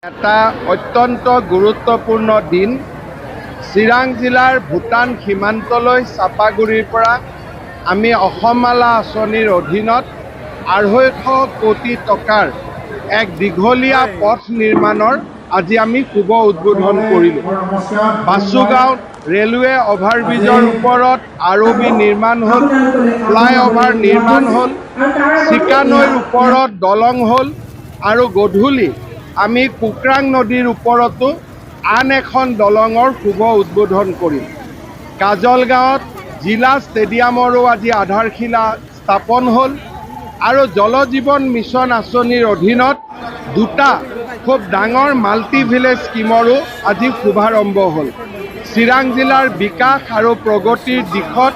এটা অত্যন্ত গুৰুত্বপূৰ্ণ দিন। চিৰাং জিলাৰ ভূটান সীমান্তলৈ চাপাগুৰিৰ পৰা আমি অসমমালা আঁচনিৰ অধীনত 250 কোটি টকাৰ এক দীঘলীয়া পথ নিৰ্মাণৰ আজি আমি শুভ উদ্বোধন কৰিলোঁ। বাছুগাঁৱত ৰেলৱে অভাৰব্ৰিজৰ ওপৰত ROB নিৰ্মাণ হ'ল, ফ্লাইঅভাৰ নিৰ্মাণ হ'ল, চিকানৈৰ ওপৰত দলং হ'ল আৰু গধূলি আমি কুকৰাং নদীৰ ওপৰতো আন এখন দলঙৰ শুভ উদ্বোধন কৰিম। কাজলগাঁৱত জিলা ষ্টেডিয়ামৰো আজি আধাৰশিলা স্থাপন হ'ল আৰু জল জীৱন মিছন আঁচনিৰ অধীনত দুটা খুব ডাঙৰ মাল্টি ভিলেজ স্কিমৰো আজি শুভাৰম্ভ হ'ল। চিৰাং জিলাৰ বিকাশ আৰু প্ৰগতিৰ দিশত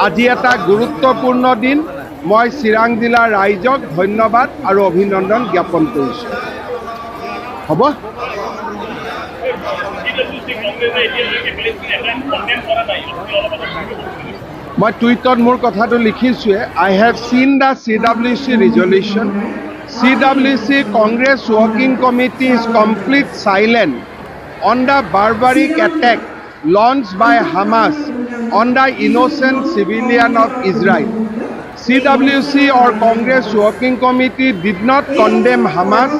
আজি এটা গুৰুত্বপূৰ্ণ দিন। মই চিৰাং জিলাৰ ৰাইজক ধন্যবাদ আৰু অভিনন্দন জ্ঞাপন কৰিছোঁ। হ'ব? মই টুইটত মোৰ কথাটো লিখিছোঁৱে। I have seen the CWC resolution. CWC Congress Working Committee is complete silent on the barbaric attack launched by Hamas on the innocent civilian of Israel. CWC or Congress Working Committee did not condemn Hamas.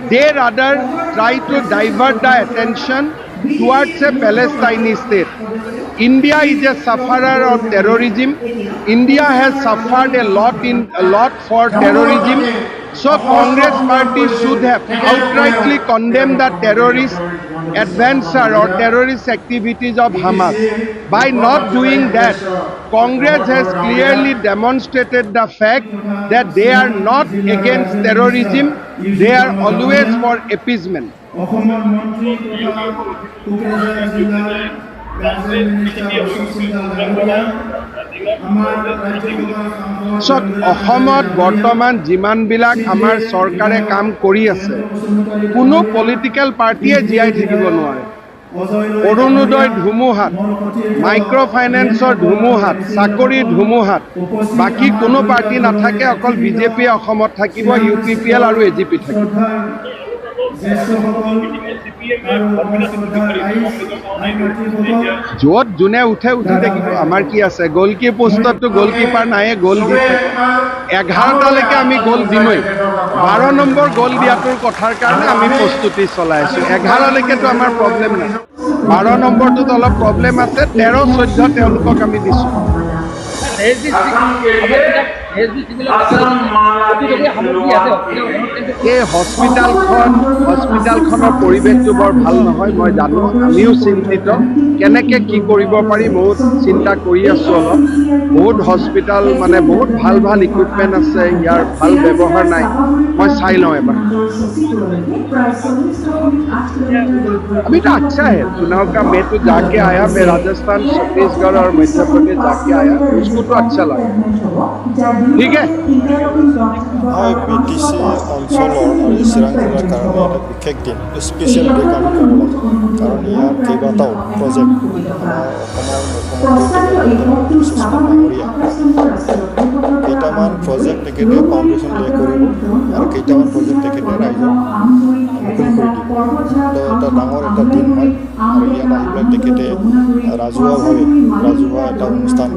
They rather try to divert the attention towards a Palestinian state. India is a sufferer of terrorism. India has suffered a lot for terrorism. So Congress party should have outrightly condemned the terrorist adventure or terrorist activities of Hamas. By not doing that, Congress has clearly demonstrated the fact that they are not against terrorism, they are always for appeasement. অসমত বৰ্তমান যিমানবিলাক আমাৰ চৰকাৰে কাম কৰি আছে, কোনো political পাৰ্টিয়ে জীয়াই থাকিব নোৱাৰে। অৰুণোদয় ধুমুহাত, মাইক্ৰ' ফাইনেন্সৰ ধুমুহাত, চাকৰিৰ ধুমুহাত বাকী কোনো পাৰ্টি নাথাকে, অকল বিজেপি অসমত থাকিব, UPPL আৰু AGP থাকিব। য'ত যোনে উঠে উঠি থাকিব, আমাৰ কি আছে? গ'লকি পোষ্টততো গ'লকিপাৰ নায়ে, গ'ল দি থাকে। 11টালৈকে আমি গ'ল দিমেই। 12 নম্বৰ গ'ল দিয়াটোৰ কথাৰ কাৰণে আমি প্ৰস্তুতি চলাই আছোঁ। 11লৈকেতো আমাৰ প্ৰব্লেম নাই। 12 নম্বৰটোত অলপ প্ৰব্লেম আছে। 13, 14 তেওঁলোকক আমি দিছোঁ। এই হস্পিটেলখনৰ পৰিৱেশটো বৰ ভাল নহয়, মই জানো। আমিও চিন্তিত, কেনেকৈ কি কৰিব পাৰি ময়ো চিন্তা কৰি আছোঁ অলপ। বহুত হস্পিটেল মানে বহুত ভাল ভাল ইকুইপমেণ্ট আছে, ইয়াৰ ভাল ব্যৱহাৰ নাই। মই চাই লওঁ এবাৰ। अभी तो अच्छा है। चुनाव का मैं तो जाके आया, मैं राजस्थान, छत्तीसगढ़ और मध्य प्रदेश जाके आया, उसको तो अच्छा लगा। ठीक है। BTC অঞ্চলৰ আৰু চিৰাং জিলাৰ কাৰণে এটা বিশেষ দিন, স্পেচিয়েল ডে আমি ক'ব লাগে। কাৰণ ইয়াৰ কেইবাটাও প্ৰজেক্ট আমাৰ অসমৰ মুখ্যমন্ত্ৰী কেইটামান প্ৰজেক্ট তেখেতে ফাউণ্ডেশ্যন লে কৰিব আৰু কেইটামান প্ৰজেক্ট তেখেতে ৰাইজক মুকলি কৰি দিব। তো এটা ডাঙৰ এটা দিন হয় আৰু ইয়াত আহি পেলাই তেখেতে ৰাজহুৱা এটা অনুষ্ঠান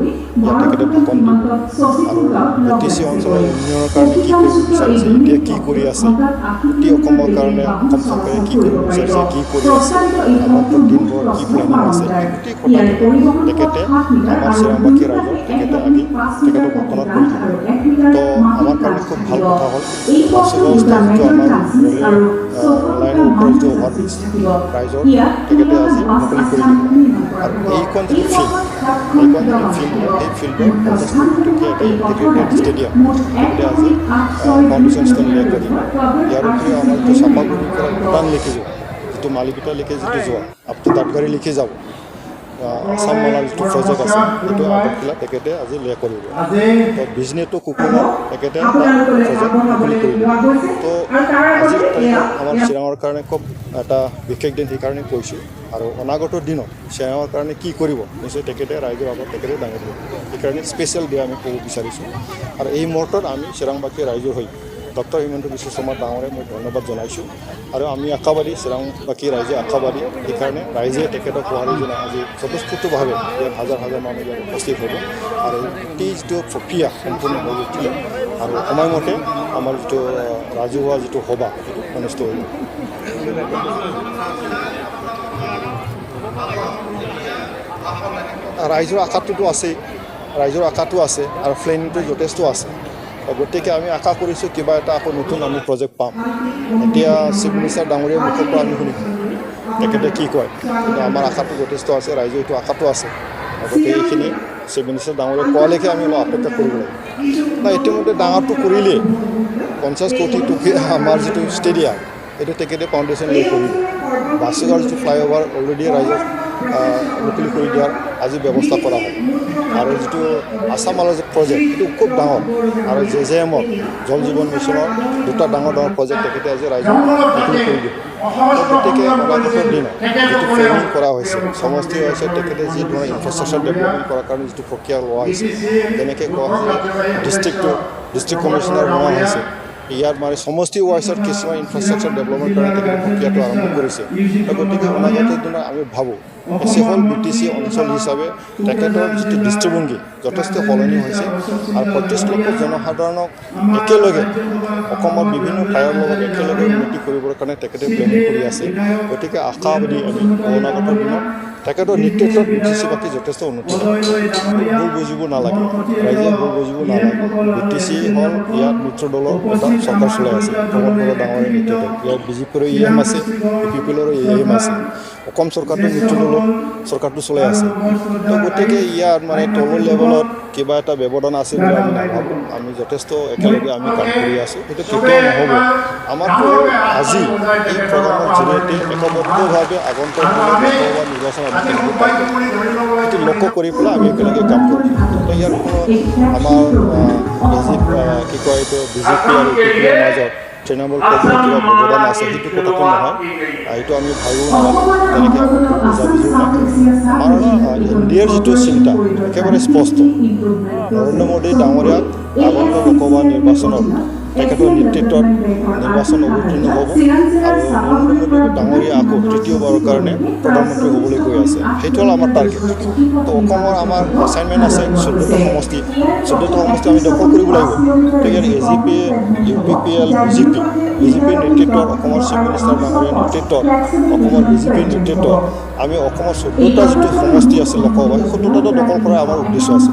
ইয়াত তেখেতে ভাষণ দিব আৰু BTC অঞ্চলৰ উন্নয়নৰ কাৰণে কি কৰিব বিচাৰিছে, এতিয়া কি কৰি আছে, গোটেই অসমৰ কাৰণে অসম চৰকাৰে কি কৰিব বিচাৰিছে, কি কৰি আছে, আগন্তুক দিনবোৰ কি প্লেনিং আছে, গোটেই কথাটো তেখেতে আমাৰ চিৰাংবাসী ৰাইজক তেখেতক ঘোষণা কৰি দিব। তো আমাৰ কাৰণে খুব ভাল কথা হ'ল বাছুগাঁও যিটো আমাৰ লাইনৰ ওপৰত যিটো অভাৰব্ৰিজ ৰাইজৰ তেখেতে আজি মুকলি কৰি দিব। আৰু এইখন যিটো ফিল্ড, এই ফিল্ডৰ ইণ্টিগ্ৰেটেড ষ্টেডিয়াম তেখেতে আজি ফাউণ্ডেশ্যন ষ্টোন লে কৰিব। ইয়াৰ উপৰিও আমাৰ যিটো চাপাগুৰিৰ পৰা ভূটানলৈকে যোৱা, যিটো মালিকীতালৈকে যিটো যোৱা আপ টু দাঁতবাৰী লিখি যাব আসাম মালাৰ যিটো প্ৰজেক্ট আছে, সেইটো আধাৰশিলা তেখেতে আজি লে কৰিব। তো বিজনেটো কুকুমত তেখেতে এটা প্ৰজেক্ট মুকলি কৰিব। তো আজিৰ আমাৰ চিৰাঙৰ কাৰণে খুব এটা বিশেষ দিন, সেইকাৰণে কৈছোঁ। আৰু অনাগত দিনত চিৰাঙৰ কাৰণে কি কৰিব নিশ্চয় তেখেতে ৰাইজৰ আগত তেখেতে দাঙি ধৰিব। সেইকাৰণে স্পেচিয়েল ডে আমি ক'ব বিচাৰিছোঁ। আৰু এই মুহূৰ্তত আমি চিৰাংবাসী ৰাইজৰ হৈ ডক্টৰ হিমন্ত বিশ্ব শৰ্মা ডাঙৰে মই ধন্যবাদ জনাইছোঁ আৰু আমি আশাবাদী চিৰাংবাসী ৰাইজে আশাবাদী সেইকাৰণে ৰাইজে তেখেতক সঁহাৰি জনাই আজি স্বতঃস্ফূৰ্তভাৱে ইয়াত হাজাৰ হাজাৰ মানুহ ইয়াত উপস্থিত হ'ব আৰু গোটেই যিটো প্ৰক্ৰিয়া সম্পূৰ্ণ হৈ উঠিলে আৰু সময়মতে আমাৰ যিটো ৰাজহুৱা যিটো সভা সেইটো অনুষ্ঠিত হ'ব ৰাইজৰ আশাটোতো আছেই ৰাইজৰ আশাটো আছে আৰু প্লেনিংটো যথেষ্ট আছে গতিকে আমি আশা কৰিছোঁ কিবা এটা আকৌ নতুন আমি প্ৰজেক্ট পাম এতিয়া চিফ মিনিষ্টাৰ ডাঙৰীয়াৰ মুখৰ পৰা আমি শুনিম তেখেতে কি কয় কিন্তু আমাৰ আশাটো যথেষ্ট আছে ৰাইজৰ এইটো আশাটো আছে গতিকে এইখিনি চিফ মিনিষ্টাৰ ডাঙৰীয়া কোৱালৈকে আমি অলপ অপেক্ষা কৰিব লাগিব বা ইতিমধ্যে ডাঙৰটো কৰিলেই 50 কোটি টকীয়া আমাৰ যিটো ষ্টেডিয়াম এইটো তেখেতে ফাউণ্ডেশ্যন লৈ কৰিলে বাছুগাঁৱৰ যিটো ফ্লাইঅভাৰ অলৰেডি ৰাইজক মুকলি কৰি দিয়াৰ আজি ব্যৱস্থা কৰা হয় আৰু যিটো আছাম আলৰ যে প্ৰজেক্ট সেইটো খুব ডাঙৰ আৰু इ.এমৰ জল জীৱন মিছনৰ দুটা ডাঙৰ প্ৰজেক্ট তেখেতে আজি ৰাইজক মুকলি কৰি দিব গতিকে অনাগত দিনত যিটো প্লেনিং কৰা হৈছে সমষ্টি হৈছে তেখেতে যি ধৰণৰ ইনফ্ৰাষ্ট্ৰাকচাৰ ডেভেলপমেণ্ট কৰাৰ কাৰণে যিটো প্ৰক্ৰিয়া লোৱা হৈছে যেনেকৈ কোৱা হৈছে ডিষ্ট্ৰিক্ট কমিশ্যনাৰ বনোৱা হৈছে ইয়াত মানে সমষ্টি ৱাইজত কিছুমান ইনফ্ৰাষ্ট্ৰাকচাৰ ডেভেলপমেণ্ট কাৰণে তেখেতে প্ৰক্ৰিয়াটো আৰম্ভ কৰিছে গতিকে অনাগত দিনত আমি ভাবোঁ হ'ল BTC অঞ্চল হিচাপে তেখেতৰ যিটো দৃষ্টিভংগী যথেষ্ট সলনি হৈছে আৰু 25 লক্ষ জনসাধাৰণক একেলগে অসমৰ বিভিন্ন ঠাইৰ লগত একেলগে উন্নতি কৰিবৰ কাৰণে তেখেতে প্লেনিং কৰি আছে গতিকে আশাবাদী আমি অনাগত দিনত তেখেতৰ নেতৃত্বত BTC-বাসী যথেষ্ট উন্নতি ভুল বুজিব নালাগে ৰাইজে ভুল বুজিব নালাগে BTC হ'ল ইয়াত মিত্ৰ দলৰ এটা চৰকাৰ চলাই আছে প্ৰমোদ বড়ো ডাঙৰীয়াৰ নেতৃত্বত ইয়াত বিজেপিৰো ই.এম আছে PPLৰো ই.এম আছে অসম চৰকাৰটো মিত্ৰ দলৰ চৰকাৰটো চলাই আছে তো গতিকে ইয়াত মানে তলৰ লেভেলত কিবা এটা ব্যৱধান আছে বুলি আমি নাভাবোঁ আমি যথেষ্ট একেলগে আমি কাম কৰি আছোঁ সেইটো কেতিয়াও নহ'ব আমাৰ আজি এই প্ৰগ্ৰামৰ জৰিয়তে একবদ্ধভাৱে আগন্তুক লোকসভা নিৰ্বাচন আমি কৰিব পাৰিম সেইটো লক্ষ্য কৰি পেলাই আমি একেলগে কাম কৰিম তো ইয়াৰ কোনো আমাৰ কি কয় এইটো বিজেপি আৰু PPLৰ মাজত তৃণমূল পৰ্যায়ত কিবা ব্যৱধান আছে সেইটো কথাটো নহয় এইটো আমি ভাবিব নালাগে তেনেকৈ আমি বুজাবুজিও নাই আমাৰ ইণ্ডিয়াৰ যিটো চিন্তা একেবাৰে স্পষ্ট নৰেন্দ্ৰ মোদী ডাঙৰীয়াক আগন্তুক লোকসভা নিৰ্বাচনত তেখেতৰ নেতৃত্বত নিৰ্বাচন অৱতীৰ্ণ হ'ব আৰু নৰেন্দ্ৰ মোদী ডাঙৰীয়া আকৌ তৃতীয়বাৰৰ কাৰণে প্ৰধানমন্ত্ৰী হ'বলৈ গৈ আছে সেইটো হ'ল আমাৰ টাৰ্গেট তো অসমৰ আমাৰ এছাইনমেণ্ট আছে 14টা সমষ্টি আমি দখল কৰিব লাগিব তো ইয়াৰ AGP UPPL BJP নেতৃত্বত অসমৰ চিফ মিনিষ্টাৰ ডাঙৰীয়াৰ নেতৃত্বত অসমৰ BJP নেতৃত্বত আমি অসমৰ 14টা যিটো সমষ্টি আছে লোকসভা 17টা দখল কৰাৰ আমাৰ উদ্দেশ্য আছে